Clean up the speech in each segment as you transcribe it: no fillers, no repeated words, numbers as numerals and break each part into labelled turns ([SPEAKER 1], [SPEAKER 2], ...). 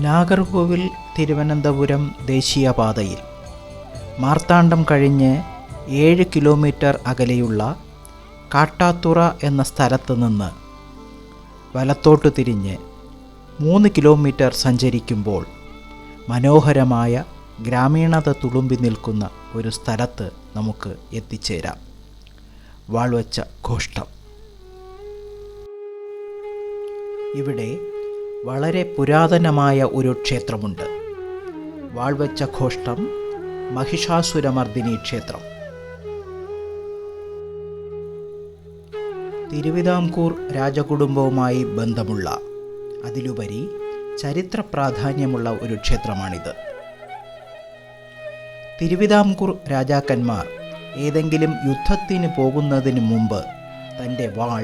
[SPEAKER 1] നാഗർകോവിൽ തിരുവനന്തപുരം ദേശീയപാതയിൽ മാർത്താണ്ഡം കഴിഞ്ഞ് 7 കിലോമീറ്റർ അകലെയുള്ള കാട്ടാത്തുറ എന്ന സ്ഥലത്ത് നിന്ന് വലത്തോട്ട് തിരിഞ്ഞ് 3 കിലോമീറ്റർ സഞ്ചരിക്കുമ്പോൾ മനോഹരമായ ഗ്രാമീണത തുളുമ്പി നിൽക്കുന്ന ഒരു സ്ഥലത്ത് നമുക്ക് എത്തിച്ചേരാം. വാൾവച്ച ഘോഷ്ടം. ഇവിടെ വളരെ പുരാതനമായ ഒരു ക്ഷേത്രമുണ്ട്. വാൾവച്ച ഘോഷ്ടം മഹിഷാസുരമർദിനി ക്ഷേത്രം. തിരുവിതാംകൂർ രാജകുടുംബവുമായി ബന്ധമുള്ള, അതിലുപരി ചരിത്ര പ്രാധാന്യമുള്ള ഒരു ക്ഷേത്രമാണിത്. തിരുവിതാംകൂർ രാജാക്കന്മാർ ഏതെങ്കിലും യുദ്ധത്തിന് പോകുന്നതിന് മുമ്പ് തൻ്റെ വാൾ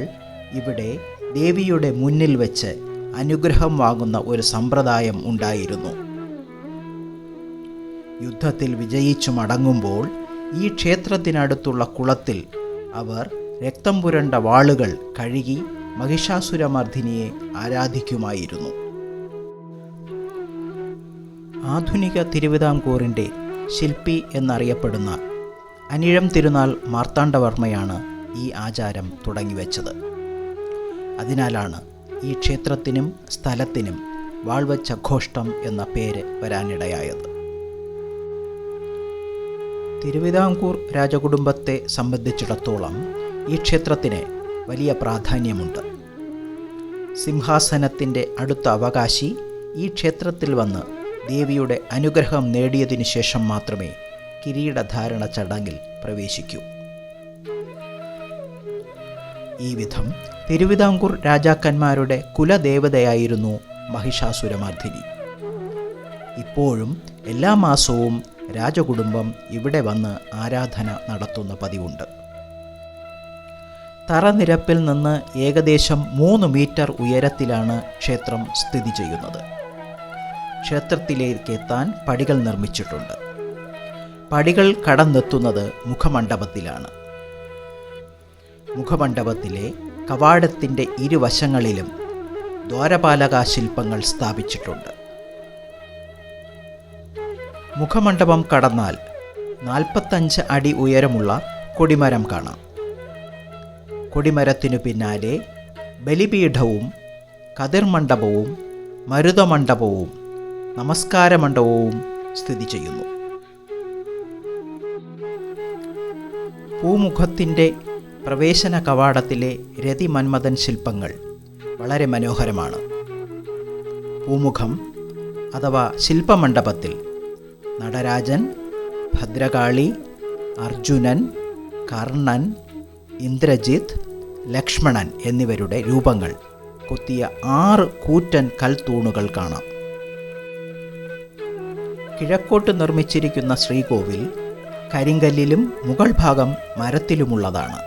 [SPEAKER 1] ഇവിടെ ദേവിയുടെ മുന്നിൽ വെച്ച് അനുഗ്രഹം വാങ്ങുന്ന ഒരു സമ്പ്രദായം ഉണ്ടായിരുന്നു. യുദ്ധത്തിൽ വിജയിച്ചു മടങ്ങുമ്പോൾ ഈ ക്ഷേത്രത്തിനടുത്തുള്ള കുളത്തിൽ അവർ രക്തം പുരണ്ട വാളുകൾ കഴുകി മഹിഷാസുരമർദിനിയെ ആരാധിക്കുമായിരുന്നു. ആധുനിക തിരുവിതാംകൂറിൻ്റെ ശില്പി എന്നറിയപ്പെടുന്ന അനിഴം തിരുനാൾ മാർത്താണ്ഡവർമ്മയാണ് ഈ ആചാരം തുടങ്ങിവെച്ചത്. അതിനാലാണ് ഈ ക്ഷേത്രത്തിനും സ്ഥലത്തിനും വാൾവച്ച ഘോഷ്ടം എന്ന പേര് വരാനിടയായത്. തിരുവിതാംകൂർ രാജകുടുംബത്തെ സംബന്ധിച്ചിടത്തോളം ഈ ക്ഷേത്രത്തിന് വലിയ പ്രാധാന്യമുണ്ട്. സിംഹാസനത്തിൻ്റെ അടുത്ത അവകാശി ഈ ക്ഷേത്രത്തിൽ വന്ന് ദേവിയുടെ അനുഗ്രഹം നേടിയതിനു ശേഷം മാത്രമേ കിരീടധാരണ ചടങ്ങിൽ പ്രവേശിക്കൂ. ഈ വിധം തിരുവിതാംകൂർ രാജാക്കന്മാരുടെ കുലദേവതയായിരുന്നു മഹിഷാസുരമർദിനി. ഇപ്പോഴും എല്ലാ മാസവും രാജകുടുംബം ഇവിടെ വന്ന് ആരാധന നടത്തുന്ന പതിവുണ്ട്. തറനിരപ്പിൽ നിന്ന് ഏകദേശം 3 മീറ്റർ ഉയരത്തിലാണ് ക്ഷേത്രം സ്ഥിതി ചെയ്യുന്നത്. ക്ഷേത്രത്തിലേക്ക് എത്താൻ പടികൾ നിർമ്മിച്ചിട്ടുണ്ട്. പടികൾ കടന്നെത്തുന്നത് മുഖമണ്ഡപത്തിലാണ്. മുഖമണ്ഡപത്തിലെ കവാടത്തിൻ്റെ ഇരുവശങ്ങളിലും ദ്വാരപാലക ശില്പങ്ങൾ സ്ഥാപിച്ചിട്ടുണ്ട്. മുഖമണ്ഡപം കടന്നാൽ 45 അടി ഉയരമുള്ള കൊടിമരം കാണാം. കൊടിമരത്തിനു പിന്നാലെ ബലിപീഠവും കതിർമണ്ഡപവും മരുതമണ്ഡപവും നമസ്കാരമണ്ഡപവും സ്ഥിതി ചെയ്യുന്നു. പൂമുഖത്തിൻ്റെ പ്രവേശന കവാടത്തിലെ രതിമന്മഥൻ ശില്പങ്ങൾ വളരെ മനോഹരമാണ്. പൂമുഖം അഥവാ ശില്പമണ്ഡപത്തിൽ നടരാജൻ, ഭദ്രകാളി, അർജുനൻ, കർണൻ, ഇന്ദ്രജിത്ത്, ലക്ഷ്മണൻ എന്നിവരുടെ രൂപങ്ങൾ കൊത്തിയ 6 കൂറ്റൻ കൽത്തൂണുകൾ കാണാം. കിഴക്കോട്ട് നിർമ്മിച്ചിരിക്കുന്ന ശ്രീകോവിൽ കരിങ്കല്ലിലും മുകൾ ഭാഗം മരത്തിലുമുള്ളതാണ്.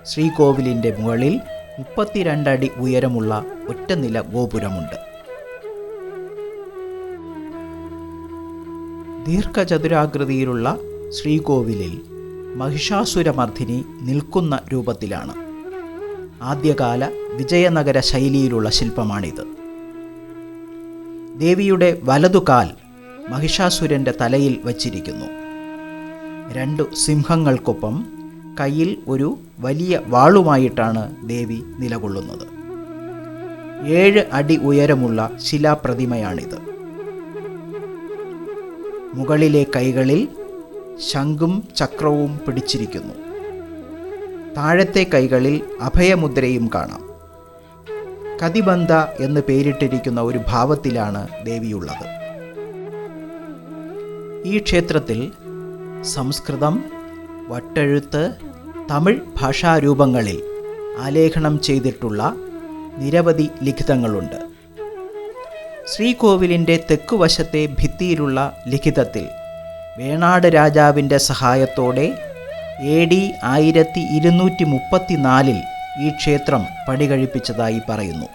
[SPEAKER 1] ശ്രീകോവിലിൻ്റെ മുകളിൽ 32 അടി ഉയരമുള്ള ഒറ്റനില ഗോപുരമുണ്ട്. ദീർഘചതുരാകൃതിയിലുള്ള ശ്രീകോവിലിൽ മഹിഷാസുരമർദിനി നിൽക്കുന്ന രൂപത്തിലാണ്. ആദ്യകാല വിജയനഗര ശൈലിയിലുള്ള ശില്പമാണിത്. ദേവിയുടെ വലതുകാൽ മഹിഷാസുരൻ്റെ തലയിൽ വച്ചിരിക്കുന്നു. 2 സിംഹങ്ങൾക്കൊപ്പം കയ്യിൽ ഒരു വലിയ വാളുമായിട്ടാണ് ദേവി നിലകൊള്ളുന്നത്. 7 അടി ഉയരമുള്ള ശിലാപ്രതിമയാണിത്. മുകളിലെ കൈകളിൽ ശംഖും ചക്രവും പിടിച്ചിരിക്കുന്നു. താഴത്തെ കൈകളിൽ അഭയമുദ്രയും കാണാം. കതിബന്ധ എന്ന് പേരിട്ടിരിക്കുന്ന ഒരു ഭാവത്തിലാണ് ദേവിയുള്ളത്. ഈ ക്ഷേത്രത്തിൽ സംസ്കൃതം, വട്ടെഴുത്ത്, തമിഴ് ഭാഷാരൂപങ്ങളിൽ ആലേഖനം ചെയ്തിട്ടുള്ള നിരവധി ലിഖിതങ്ങളുണ്ട്. ശ്രീകോവിലിൻ്റെ തെക്കുവശത്തെ ഭിത്തിയിലുള്ള ലിഖിതത്തിൽ വേണാട് രാജാവിൻ്റെ സഹായത്തോടെ AD 1234 ഈ ക്ഷേത്രം പണികഴിപ്പിച്ചതായി പറയുന്നു.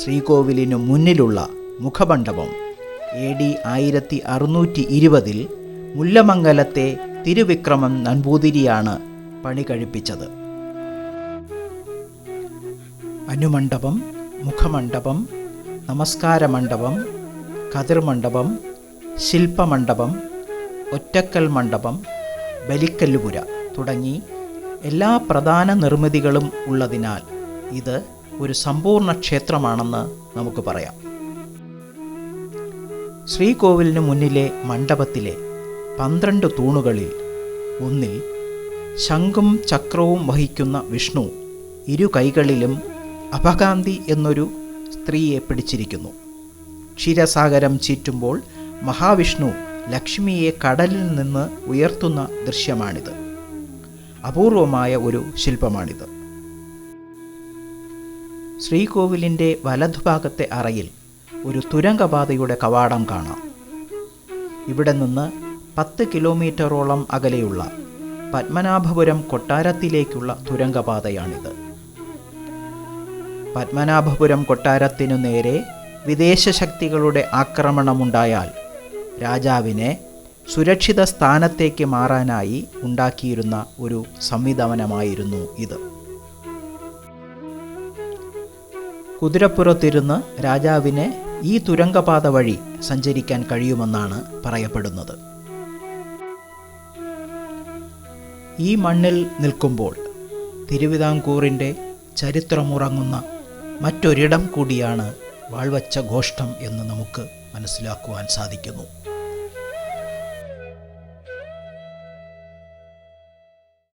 [SPEAKER 1] ശ്രീകോവിലിനു മുന്നിലുള്ള മുഖമണ്ഡപം AD 1620 മുല്ലമംഗലത്തെ തിരുവിക്രമൻ നമ്പൂതിരിയാണ് പണി കഴിപ്പിച്ചത്. അനുമണ്ഡപം, മുഖമണ്ഡപം, നമസ്കാര മണ്ഡപം, കതിർമണ്ഡപം, ശില്പമണ്ഡപം, ഒറ്റക്കൽ മണ്ഡപം, ബലിക്കല്ലുപുര തുടങ്ങി എല്ലാ പ്രധാന നിർമ്മിതികളും ഉള്ളതിനാൽ ഇത് ഒരു സമ്പൂർണ്ണ ക്ഷേത്രമാണെന്ന് നമുക്ക് പറയാം. ശ്രീകോവിലിന് മുന്നിലെ മണ്ഡപത്തിലെ 12 തൂണുകളിൽ ഒന്നിൽ ശംഖും ചക്രവും വഹിക്കുന്ന വിഷ്ണു ഇരു കൈകളിലും അപകാന്തി എന്നൊരു സ്ത്രീയെ പിടിച്ചിരിക്കുന്നു. ക്ഷീരസാഗരം ചീറ്റുമ്പോൾ മഹാവിഷ്ണു ലക്ഷ്മിയെ കടലിൽ നിന്ന് ഉയർത്തുന്ന ദൃശ്യമാണിത്. അപൂർവമായ ഒരു ശില്പമാണിത്. ശ്രീകോവിലിൻ്റെ വലതുഭാഗത്തെ അറയിൽ ഒരു തുരങ്കപാതയുടെ കവാടം കാണാം. ഇവിടെ നിന്ന് 10 കിലോമീറ്ററോളം അകലെയുള്ള പത്മനാഭപുരം കൊട്ടാരത്തിലേക്കുള്ള തുരങ്കപാതയാണിത്. പത്മനാഭപുരം കൊട്ടാരത്തിനു നേരെ വിദേശ ശക്തികളുടെ ആക്രമണമുണ്ടായാൽ രാജാവിനെ സുരക്ഷിത സ്ഥാനത്തേക്ക് മാറാനായി ഉണ്ടാക്കിയിരുന്ന ഒരു സംവിധാനമായിരുന്നു ഇത്. കുതിരപ്പുറത്തിരുന്ന് രാജാവിന് ഈ തുരങ്കപാത വഴി സഞ്ചരിക്കാൻ കഴിയുമെന്നാണ് പറയപ്പെടുന്നത്. ഈ മണ്ണിൽ നിൽക്കുമ്പോൾ തിരുവിതാംകൂറിൻ്റെ ചരിത്രമുറങ്ങുന്ന മറ്റൊരിടം കൂടിയാണ് വാൾവച്ച ഗോഷ്ഠം എന്ന് നമുക്ക് മനസ്സിലാക്കുവാൻ സാധിക്കുന്നു.